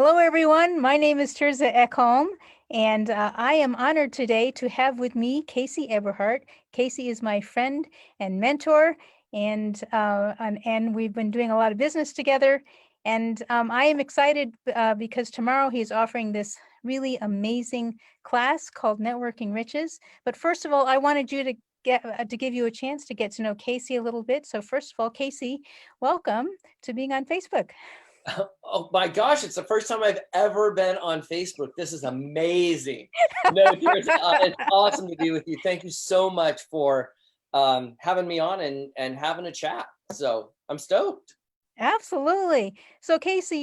Hello, everyone. My name is Tirza Ekholm, and I am honored today to have with me Casey Eberhart. Casey is my friend and mentor, and we've been doing a lot of business together. And I am excited because tomorrow he's offering this really amazing class called Networking Riches. But first of all, I wanted you to give you a chance to get to know Casey a little bit. So first of all, Casey, welcome to being on Facebook. Oh my gosh, it's the first time I've ever been on Facebook. This is amazing. No, it's awesome to be with you. Thank you so much for having me on and having a chat. So I'm stoked. Absolutely. So Casey,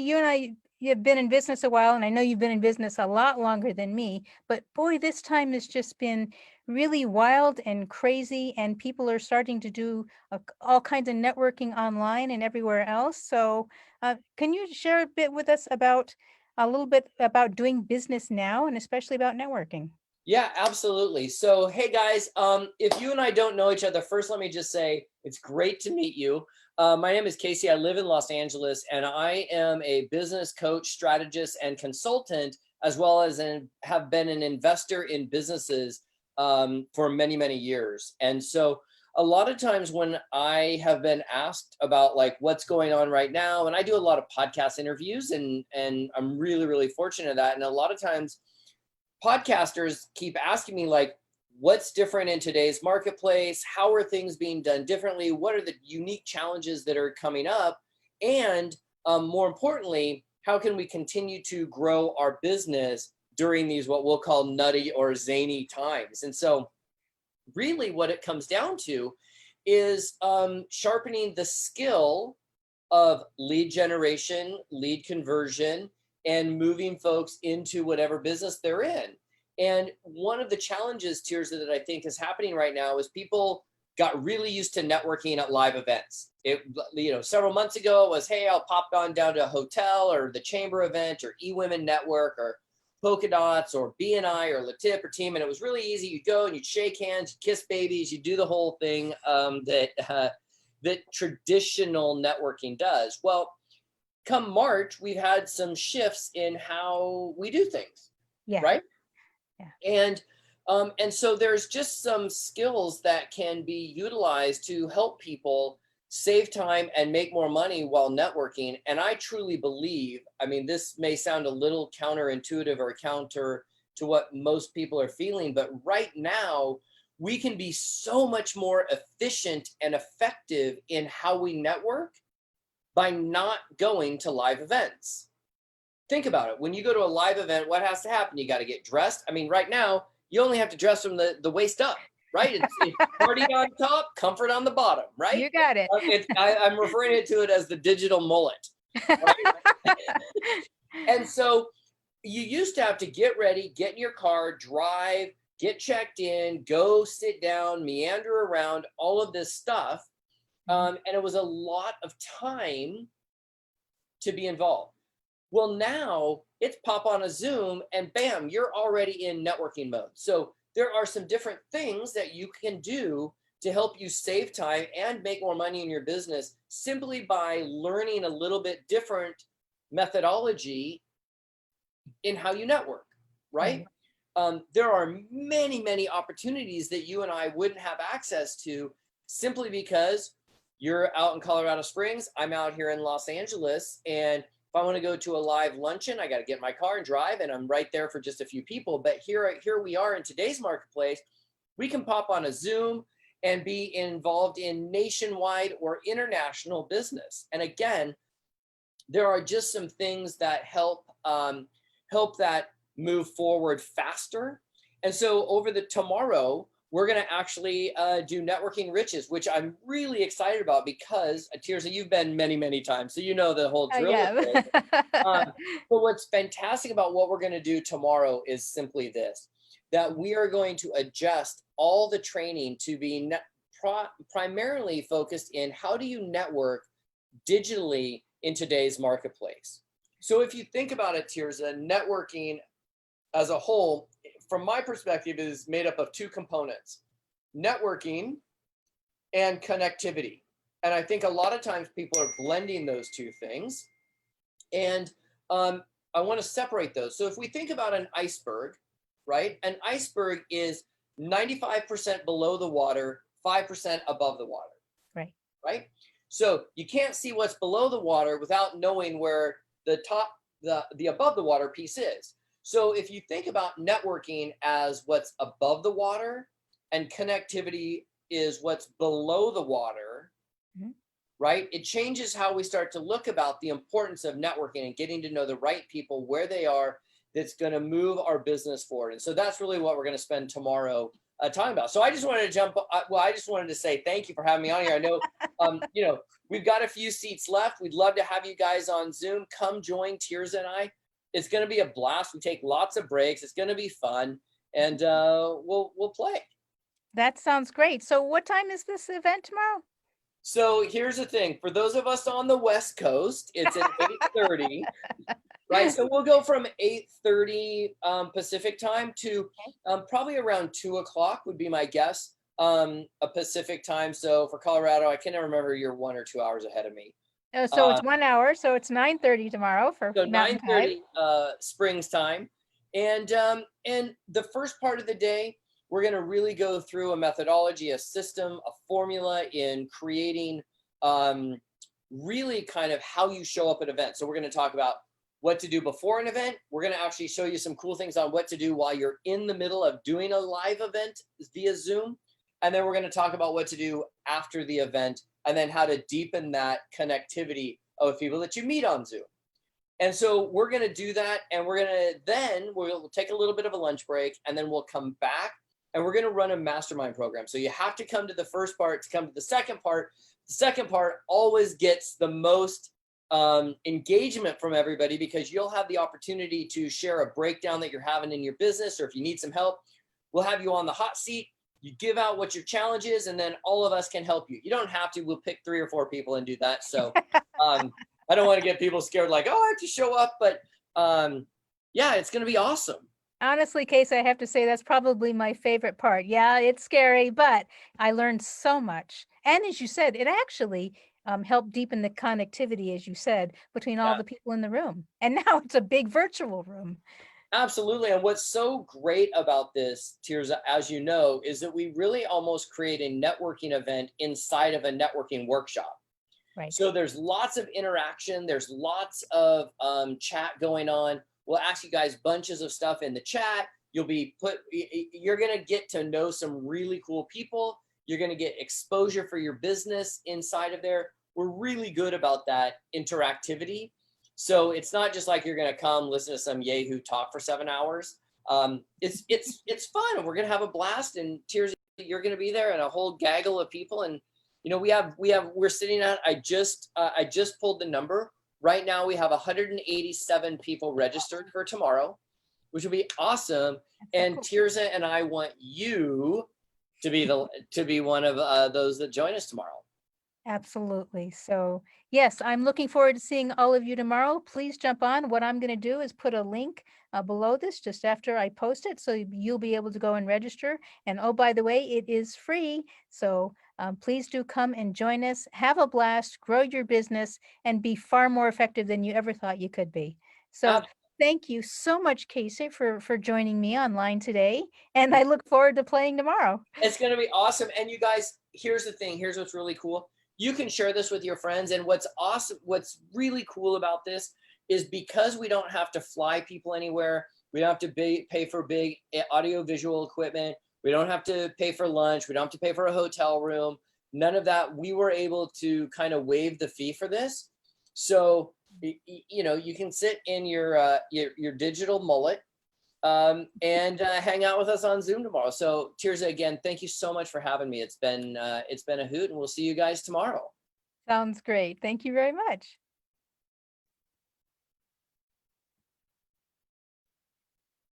you've been in business a while, and I know you've been in business a lot longer than me, but boy, this time has just been really wild and crazy, and people are starting to do all kinds of networking online and everywhere else. So can you share a bit with us about a little bit about doing business now and especially about networking? Yeah, absolutely. So, hey guys, if you and I don't know each other, first let me just say it's great to meet you. My name is Casey. I live in Los Angeles, and I am a business coach, strategist, and consultant, as well as have been an investor in businesses for many, many years. And so, a lot of times when I have been asked about like what's going on right now, and I do a lot of podcast interviews, and I'm really, really fortunate at that. And a lot of times podcasters keep asking me like, what's different in today's marketplace? How are things being done differently? What are the unique challenges that are coming up? And more importantly, how can we continue to grow our business during these what we'll call nutty or zany times? And so really what it comes down to is sharpening the skill of lead generation, lead conversion, and moving folks into whatever business they're in. And one of the challenges, Tears, that I think is happening right now is people got really used to networking at live events. Several months ago it was, hey, I'll pop on down to a hotel or the chamber event or eWomen Network or Polka Dots or BNI or Latip or Team, and it was really easy. You'd go and you'd shake hands, you'd kiss babies, you do the whole thing that traditional networking does. Well, come March, we've had some shifts in how we do things, Yeah. right? Yeah. And so there's just some skills that can be utilized to help people save time and make more money while networking. And I truly believe, I mean, this may sound a little counterintuitive or counter to what most people are feeling, but right now we can be so much more efficient and effective in how we network by not going to live events. Think about it. When you go to a live event, what has to happen? You got to get dressed. I mean, right now, you only have to dress from the waist up, right? It's party on top, comfort on the bottom, right? You got it. I'm referring to it as the digital mullet. Right? And so you used to have to get ready, get in your car, drive, get checked in, go sit down, meander around, all of this stuff. And it was a lot of time to be involved. Well, now it's pop on a Zoom and bam, you're already in networking mode. So there are some different things that you can do to help you save time and make more money in your business simply by learning a little bit different methodology in how you network, right? There are many, many opportunities that you and I wouldn't have access to simply because you're out in Colorado Springs, I'm out here in Los Angeles, and if I want to go to a live luncheon, I got to get in my car and drive, and I'm right there for just a few people. But here we are in today's marketplace. We can pop on a Zoom and be involved in nationwide or international business. And again, there are just some things that help that move forward faster. And so over the tomorrow, we're going to actually do Networking Riches, which I'm really excited about because, Tirza, you've been many, many times, so you know the whole drill. Yeah. But what's fantastic about what we're going to do tomorrow is simply this, that we are going to adjust all the training to be primarily focused in how do you network digitally in today's marketplace. So if you think about it, Tirza, networking as a whole, from my perspective, is made up of two components: networking and connectivity. And I think a lot of times people are blending those two things. And I want to separate those. So if we think about an iceberg, right? An iceberg is 95% below the water, 5% above the water, Right. right? So you can't see what's below the water without knowing where the top, the above the water piece is. So if you think about networking as what's above the water and connectivity is what's below the water, Mhm. right? It changes how we start to look about the importance of networking and getting to know the right people where they are that's going to move our business forward. And so that's really what we're going to spend tomorrow talking about. So I just wanted to I just wanted to say thank you for having me on here. I know, we've got a few seats left. We'd love to have you guys on Zoom. Come join Tirza and I. It's going to be a blast. We take lots of breaks. It's going to be fun, and we'll play. That sounds great. So what time is this event tomorrow? So here's the thing. For those of us on the West Coast, it's at 8:30, right? So we'll go from 8:30 Pacific time to probably around 2 o'clock would be my guess, a Pacific time. So for Colorado, I can never remember, you're 1 or 2 hours ahead of me. Oh, so it's 1 hour, so it's 9:30 tomorrow for So Mountain Time. 9:30 Springs time. And the first part of the day, we're going to really go through a methodology, a system, a formula in creating really kind of how you show up at events. So we're going to talk about what to do before an event. We're going to actually show you some cool things on what to do while you're in the middle of doing a live event via Zoom. And then we're going to talk about what to do after the event, and then how to deepen that connectivity of people that you meet on Zoom. And so we're going to do that. And we'll take a little bit of a lunch break, and then we'll come back and we're going to run a mastermind program. So you have to come to the first part to come to the second part. The second part always gets the most engagement from everybody, because you'll have the opportunity to share a breakdown that you're having in your business, or if you need some help, we'll have you on the hot seat. You give out what your challenge is, and then all of us can help you. You don't have to. We'll pick 3 or 4 people and do that. So I don't want to get people scared like, oh, I have to show up. But yeah, it's going to be awesome. Honestly, Casey, I have to say that's probably my favorite part. Yeah, it's scary, but I learned so much. And as you said, it actually helped deepen the connectivity, as you said, between all Yeah. the people in the room. And now it's a big virtual room. Absolutely. And what's so great about this, Tirza, as you know, is that we really almost create a networking event inside of a networking workshop. Right. So there's lots of interaction. There's lots of chat going on. We'll ask you guys bunches of stuff in the chat. You're going to get to know some really cool people. You're going to get exposure for your business inside of there. We're really good about that interactivity. So it's not just like you're going to come listen to some yahoo talk for 7 hours. It's fun, and we're going to have a blast. And Tirza, you're going to be there, and a whole gaggle of people. And we're sitting at, I just pulled the number. Right now we have 187 people registered for tomorrow, which will be awesome. And Tirza and I want you to be one of those that join us tomorrow. Absolutely. So yes, I'm looking forward to seeing all of you tomorrow. Please jump on. What I'm going to do is put a link below this just after I post it, so you'll be able to go and register. And oh, by the way, it is free. So please do come and join us. Have a blast, grow your business, and be far more effective than you ever thought you could be. So thank you so much, Casey, for joining me online today. And I look forward to playing tomorrow. It's going to be awesome. And you guys, here's the thing. Here's what's really cool. You can share this with your friends. And what's awesome, what's really cool about this is because we don't have to fly people anywhere. We don't have to pay for big audio visual equipment. We don't have to pay for lunch. We don't have to pay for a hotel room. None of that. We were able to kind of waive the fee for this. So, you can sit in your digital mullet and hang out with us on Zoom tomorrow. So Tirza, again, thank you so much for having me. It's been a hoot, and we'll see you guys tomorrow. Sounds great. Thank you very much.